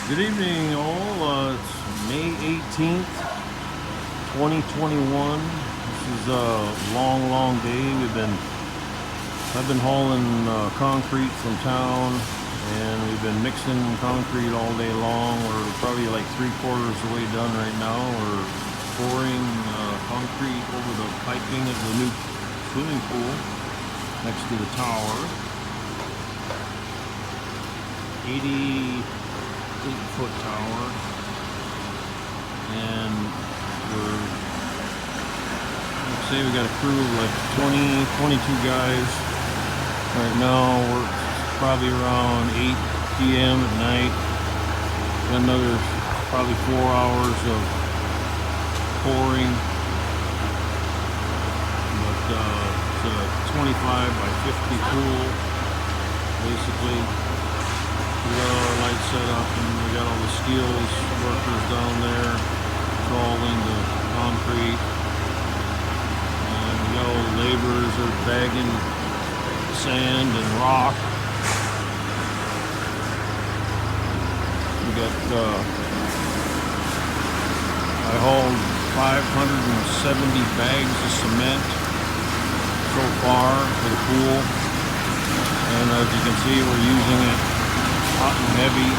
Good evening, all. It's May 18th, 2021. This is a long day. I've been hauling concrete from town, and we've been mixing concrete all day long. We're probably like 3/4 of the way done right now. We're pouring concrete over the piping of the new swimming pool next to the tower. 88-foot tower, and let's say we got a crew of like 22 guys right now. We're probably around 8 p.m. at night. Got another probably 4 hours of pouring, but it's a 25 by 50 pool basically. We got all our lights set up, and we got all the steels workers down there trawling the concrete, and we got all the laborers that are bagging sand and rock. We got I hauled 570 bags of cement so far for the pool, and as you can see, we're using it hot and heavy,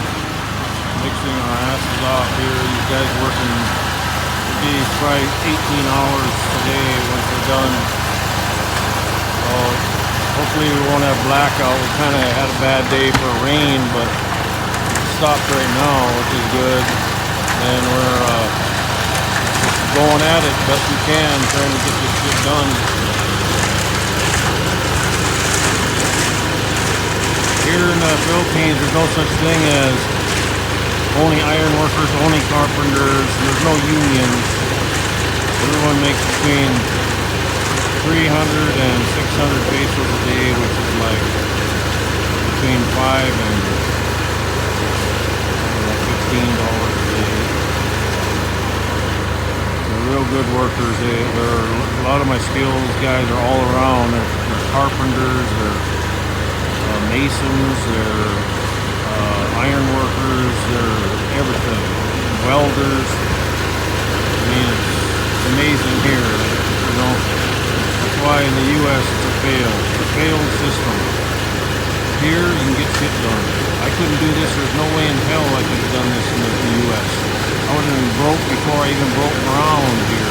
mixing our asses off here. These guys working probably 18 hours a day once we're done. So hopefully we won't have blackout. We kind of had a bad day for rain, but it stopped right now, which is good. And we're going at it best we can, trying to get this shit done. Here in the Philippines, there's no such thing as only iron workers, only carpenters. There's no unions. Everyone makes between 300 and 600 pesos a day, which is like between $5 and $15 a day. They're real good workers. A lot of my skills guys are all around. They're carpenters. They're masons, they're iron workers, they're everything, welders. I mean, it's amazing here, you know. That's why in the U.S. it's a failed system. Here you can get shit done. I couldn't do this. There's no way in hell I could have done this in the U.S. I would have been broke before I even broke ground here.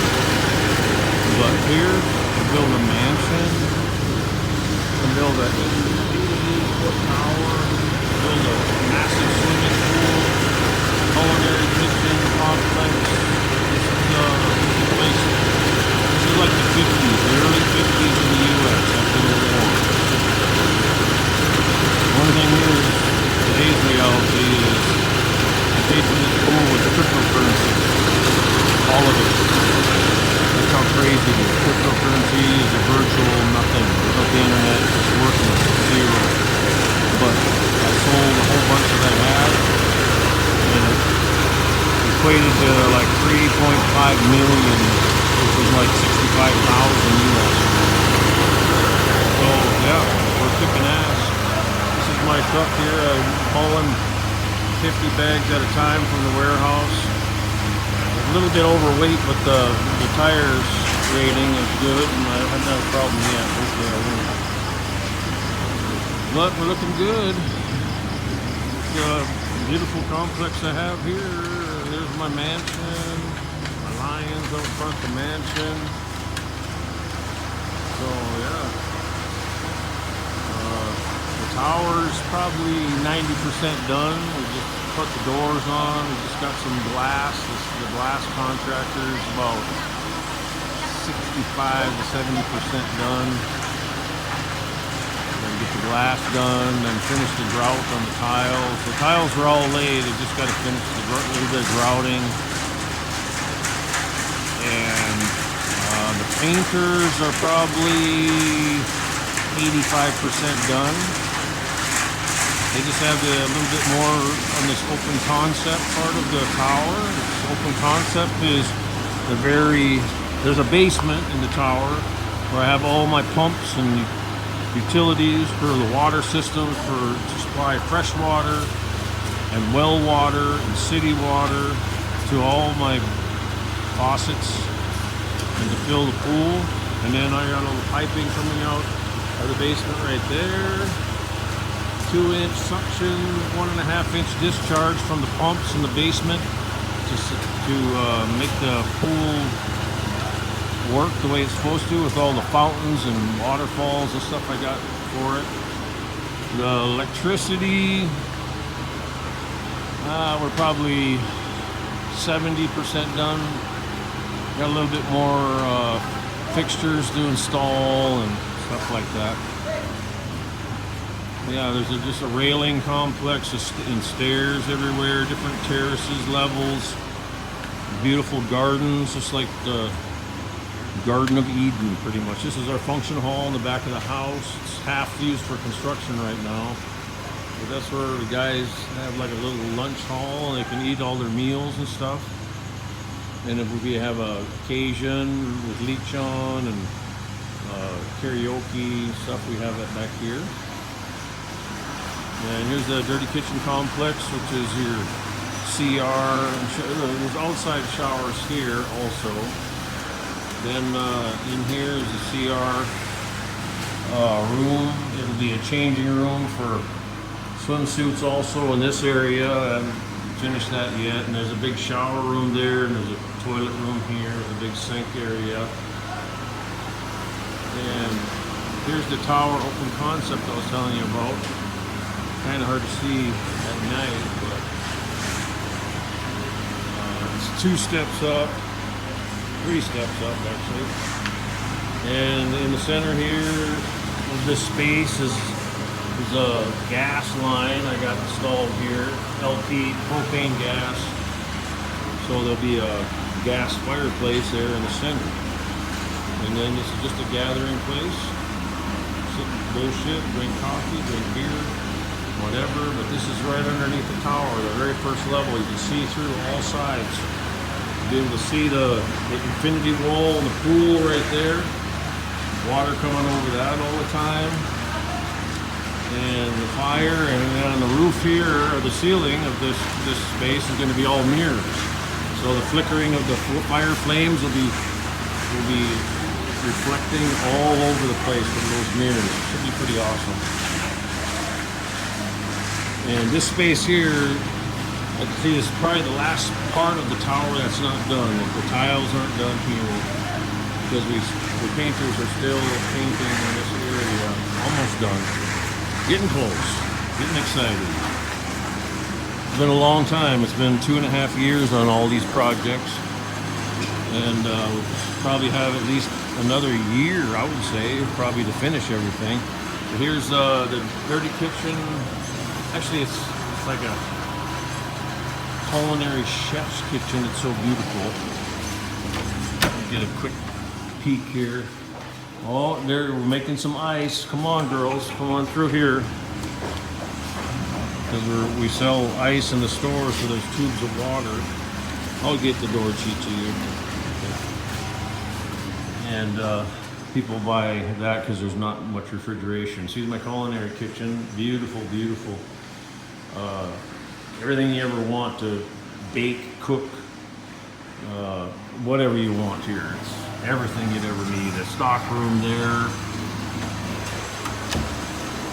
But here, to build a mansion, to build a tower, build a massive swimming pool, culinary kitchen complex. This is like the 50s, the early 50s in the U.S. after the war. One thing is, today's reality is I paid for this pool with cryptocurrency. All of it. That's how crazy it is. Cryptocurrency is a virtual nothing. Without the internet, it's worthless. Zero. But I sold a whole bunch that I had, and it equated to like 3.5 million, which was like 65,000 US. So yeah, we're kicking ass. This is my truck here. I'm hauling 50 bags at a time from the warehouse. A little bit overweight, but the tires rating is good, and I haven't had a problem yet. Hopefully I won't. But we're looking good. It's a beautiful complex I have here. There's my mansion. My lions out front of the mansion. So yeah. The tower's probably 90% done. We just put the doors on. We just got some glass. The glass contractor is about 65 to 70% done. Get the glass done, then finish the grout on the tiles. The tiles are all laid, I just got to finish the little bit of grouting. And the painters are probably 85% done. They just have a little bit more on this open concept part of the tower. This open concept is there's a basement in the tower where I have all my pumps and utilities for the water system to supply fresh water and well water and city water to all my faucets and to fill the pool. And then I got a little piping coming out of the basement right there. 2-inch suction, 1.5-inch discharge from the pumps in the basement to make the pool work the way it's supposed to, with all the fountains and waterfalls and stuff I got for it. The electricity, we're probably 70% done. Got a little bit more fixtures to install and stuff like that. Yeah, there's just a railing complex and stairs everywhere, different terraces, levels, beautiful gardens, just like the Garden of Eden, pretty much. This is our function hall in the back of the house. It's half used for construction right now. But that's where the guys have like a little lunch hall, and they can eat all their meals and stuff. And if we have a occasion with lechon and karaoke stuff, we have that back here. And here's the dirty kitchen complex, which is your CR. There's outside showers here also. Then in here is the CR room. It'll be a changing room for swimsuits also in this area. I haven't finished that yet. And there's a big shower room there, and there's a toilet room here, there's a big sink area. And here's the tower open concept I was telling you about. Kind of hard to see at night, but it's 2 steps up. 3 steps up actually. And in the center here of this space is a gas line I got installed here, LP propane gas. So there'll be a gas fireplace there in the center. And then this is just a gathering place. Sit and bullshit, drink coffee, drink beer, whatever. But this is right underneath the tower, the very first level. You can see through all sides. Be able to see the infinity wall and the pool right there. Water coming over that all the time. And the fire, and then on the roof here, or the ceiling of this space is going to be all mirrors. So the flickering of the fire flames will be reflecting all over the place from those mirrors. It should be pretty awesome. And this space here, I can see this is probably the last part of the tower that's not done. The tiles aren't done here because the painters are still painting in this area. Almost done. Getting close. Getting excited. It's been a long time. It's been 2.5 years on all these projects. And we'll probably have at least another year, I would say, probably to finish everything. But here's the dirty kitchen. Actually, it's like a culinary chef's kitchen. It's so beautiful. Get a quick peek here. Oh, we're making some ice. Come on, girls, come on through here. Because we sell ice in the store, so there's tubes of water. I'll get the door cheat to you. And people buy that because there's not much refrigeration. See my culinary kitchen, beautiful, beautiful. Everything you ever want to bake, cook, whatever you want here. It's everything you'd ever need. A stock room there.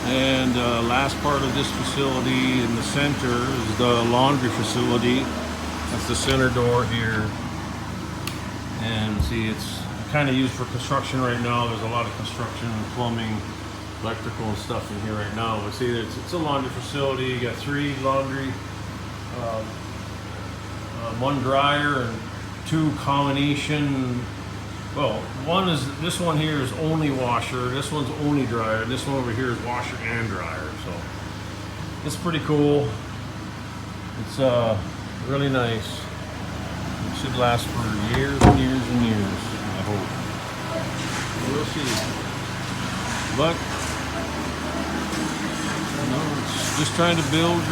And last part of this facility in the center is the laundry facility. That's the center door here. And see, it's kind of used for construction right now. There's a lot of construction, plumbing, electrical and stuff in here right now. But see, it's a laundry facility. You got 3 laundry, 1 dryer and 2 combination. Well, this one here is only washer, this one's only dryer, and this one over here is washer and dryer. So it's pretty cool. It's really nice. It should last for years and years and years, I hope. We'll see. But it's just trying to build.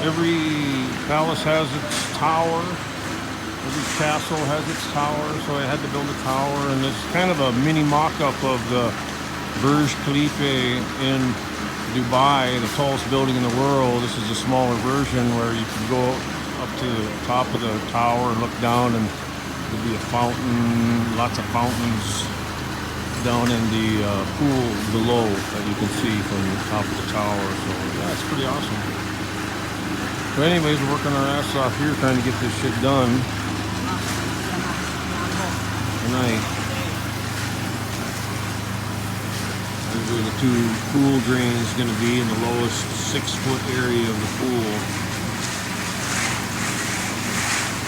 Every palace has its tower. Every castle has its tower, so I had to build a tower, and it's kind of a mini mock-up of the Burj Khalifa in Dubai, the tallest building in the world. This is a smaller version where you can go up to the top of the tower and look down, and there'll be a fountain, lots of fountains down in the pool below that you can see from the top of the tower. So yeah, it's pretty awesome. So anyways, we're working our ass off here trying to get this shit done tonight. These are the two pool drains going to be in the lowest 6-foot area of the pool.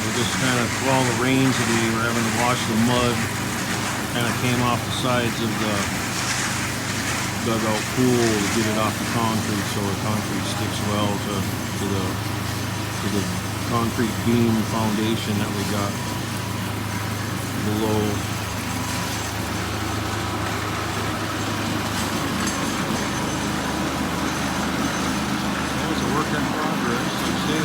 We're just kind of, with all the rain today, we're having to wash the mud. Kind of came off the sides of the dugout pool to get it off the concrete, so the concrete sticks well to the concrete beam foundation that we got below. It's a work in progress. Like I say,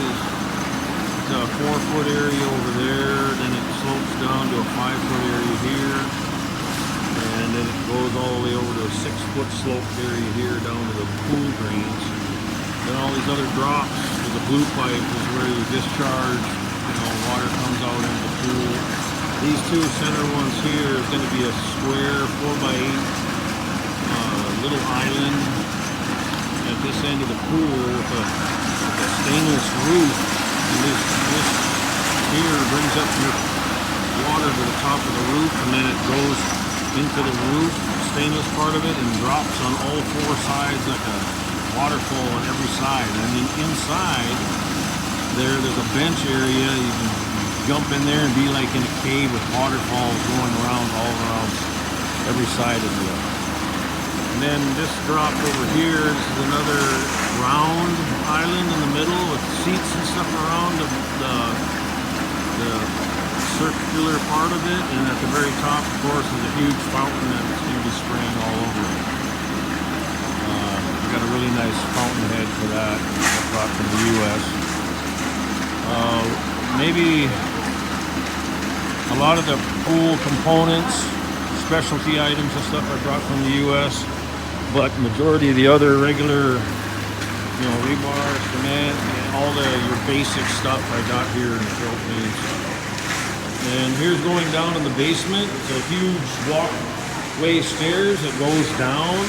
it's a 4-foot area over there, then it slopes down to a 5-foot area here, and then it goes all the way over to a 6-foot slope area here down to the pool drains. Then all these other drops to the blue pipe is where you discharge, water comes out into the pool. These two center ones here is going to be a square 4x8 little island at this end of the pool with a stainless roof. And this here brings up your water to the top of the roof, and then it goes into the roof, stainless part of it, and drops on all 4 sides like a waterfall on every side. And then inside there's a bench area. You can jump in there and be like in a cave with waterfalls going around all around every side of it. And then this drop over here is another round island in the middle with seats and stuff around the circular part of it, and at the very top, of course, is a huge fountain that's going to be spraying all over it. Got a really nice fountain head for that I brought from the U.S. Maybe a lot of the pool components, specialty items and stuff I brought from the U.S., but majority of the other regular, rebar, cement, and all your basic stuff I got here in the Philippines. And here's going down in the basement. It's a huge walkway stairs that goes down.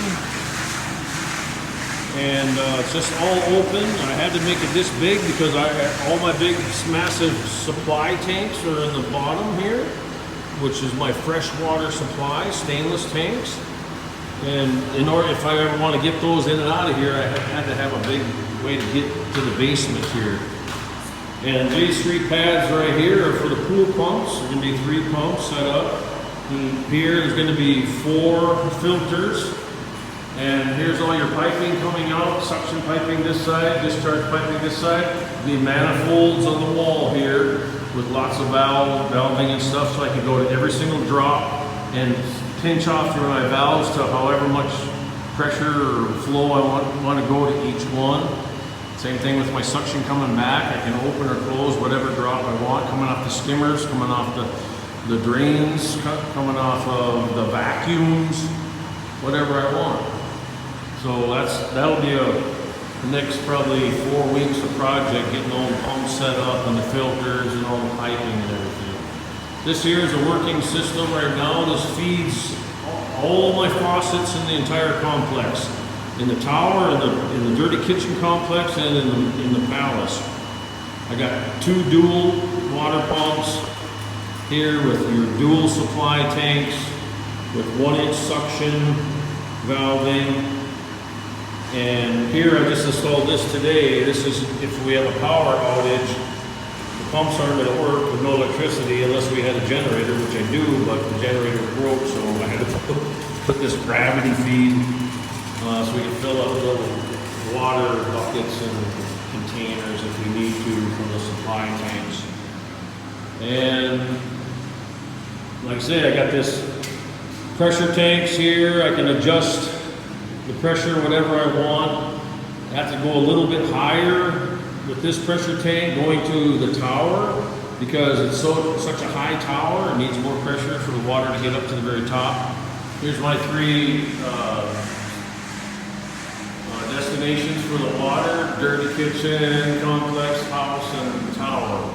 And it's just all open. I had to make it this big because all my big, massive supply tanks are in the bottom here, which is my freshwater supply, stainless tanks. And in order, if I ever want to get those in and out of here, I had to have a big way to get to the basement here. And these 3 pads right here are for the pool pumps. There's going to be 3 pumps set up. And here there's going to be 4 filters. And here's all your piping coming out, suction piping this side, discharge piping this side. The manifolds on the wall here with lots of valving and stuff, so I can go to every single drop and pinch off through my valves to however much pressure or flow I want to go to each one. Same thing with my suction coming back. I can open or close whatever drop I want, coming off the skimmers, coming off the drains, coming off of the vacuums, whatever I want. So that'll be the next probably 4 weeks of project, getting all the pumps set up and the filters and all the piping and everything. This here is a working system right now. This feeds all my faucets in the entire complex. In the tower, in the dirty kitchen complex, and in the palace. I got 2 dual water pumps here with your dual supply tanks with 1-inch suction valving. And here I just installed this today. This is if we have a power outage, the pumps aren't going to work with no electricity unless we had a generator, which I do, but the generator broke, so I had to put this gravity feed so we can fill up little water buckets and containers if we need to from the supply tanks. And like I say, I got this pressure tanks here. I can adjust the pressure whatever I want. I have to go a little bit higher with this pressure tank going to the tower because it's such a high tower. It needs more pressure for the water to get up to the very top. Here's my 3 destinations for the water: dirty kitchen, complex, house, and tower.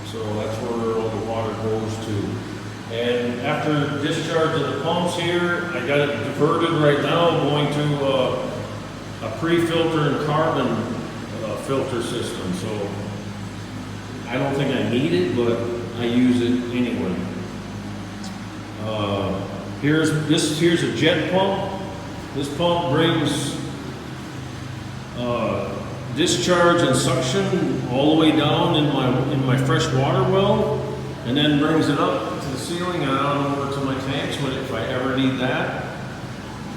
So that's where all the water goes to. And after discharge of the pumps here, I got it diverted right now, going to a pre-filter and carbon filter system. So I don't think I need it, but I use it anyway. Here's a jet pump. This pump brings discharge and suction all the way down in my fresh water well, and then brings it up to the ceiling and on over to my tanks if I ever need that.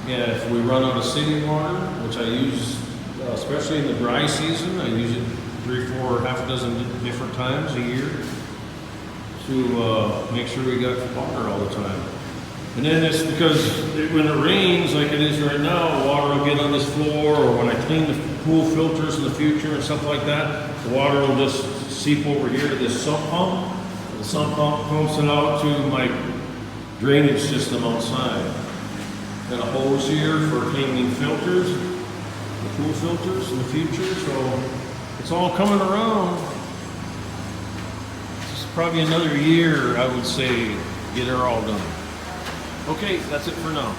Yeah, if we run out of city water, which I use especially in the dry season, I use it 3, 4, half a dozen different times a year to make sure we got water all the time. And then it's because when it rains like it is right now, water will get on this floor, or when I clean the pool filters in the future and stuff like that, the water will just seep over here to this sump pump. The sump pump pumps it out to my drainage system outside. Got a hose here for cleaning filters, the pool filters in the future, so it's all coming around. It's probably another year, I would say, get it all done. Okay, that's it for now.